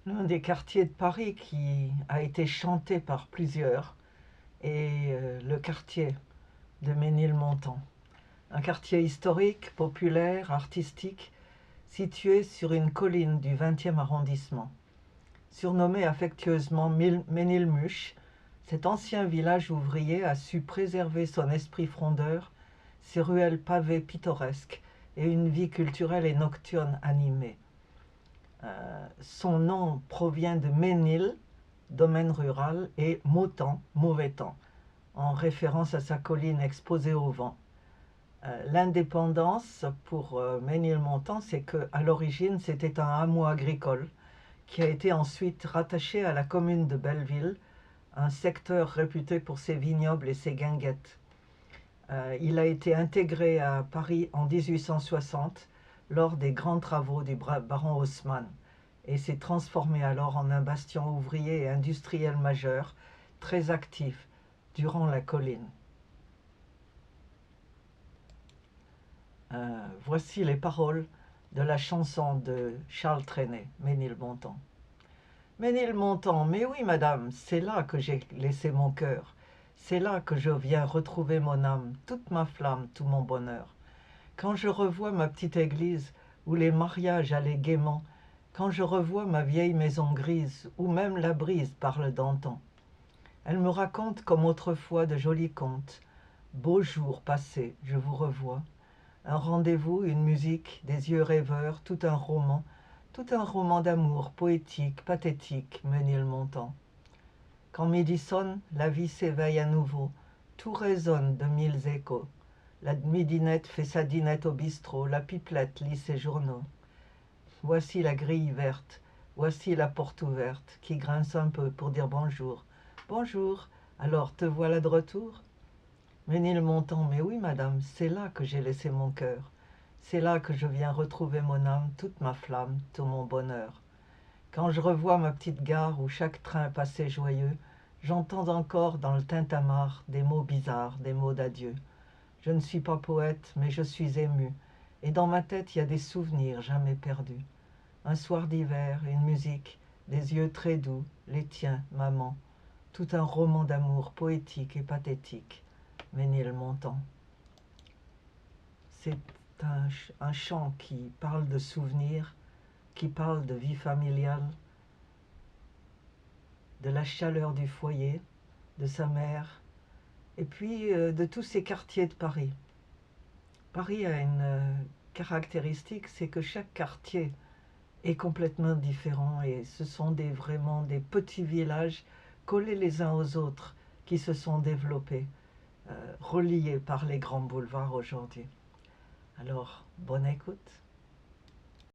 L'un des quartiers de Paris qui a été chanté par plusieurs est le quartier de Ménilmontant. Un quartier historique, populaire, artistique, situé sur une colline du 20e arrondissement. Surnommé affectueusement Ménilmuche, cet ancien village ouvrier a su préserver son esprit frondeur, ses ruelles pavées pittoresques et une vie culturelle et nocturne animée. Son nom provient de Ménil, domaine rural, et Mautan, mauvais temps, en référence à sa colline exposée au vent. L'indépendance pour Ménilmontant, c'est qu'à l'origine, c'était un hameau agricole qui a été ensuite rattaché à la commune de Belleville, un secteur réputé pour ses vignobles et ses guinguettes. Il a été intégré à Paris en 1860 lors des grands travaux du baron Haussmann et s'est transformé alors en un bastion ouvrier et industriel majeur, très actif durant la colline. Voici les paroles de la chanson de Charles Trenet, Ménilmontant. Ménilmontant, mais oui madame, c'est là que j'ai laissé mon cœur, c'est là que je viens retrouver mon âme, toute ma flamme, tout mon bonheur. Quand je revois ma petite église où les mariages allaient gaiement, quand je revois ma vieille maison grise où même la brise parle d'antan, elle me raconte comme autrefois de jolis contes. Beaux jours passés, je vous revois. Un rendez-vous, une musique, des yeux rêveurs, tout un roman d'amour, poétique, pathétique, Ménilmontant. Quand midi sonne, la vie s'éveille à nouveau, tout résonne de mille échos. La midinette fait sa dînette au bistrot, la pipelette lit ses journaux. Voici la grille verte, voici la porte ouverte, qui grince un peu pour dire bonjour. Bonjour, alors te voilà de retour? Ménilmontant, mais oui madame, c'est là que j'ai laissé mon cœur. C'est là que je viens retrouver mon âme, toute ma flamme, tout mon bonheur. Quand je revois ma petite gare où chaque train passait joyeux, j'entends encore dans le tintamarre des mots bizarres, des mots d'adieu. Je ne suis pas poète, mais je suis ému, et dans ma tête il y a des souvenirs jamais perdus. Un soir d'hiver, une musique, des yeux très doux, les tiens, maman, tout un roman d'amour poétique et pathétique, Ménilmontant. C'est un chant qui parle de souvenirs, qui parle de vie familiale, de la chaleur du foyer, de sa mère, et puis de tous ces quartiers de Paris. Paris a une caractéristique, c'est que chaque quartier est complètement différent et ce sont vraiment des petits villages collés les uns aux autres qui se sont développés, reliés par les grands boulevards aujourd'hui. Alors, bonne écoute.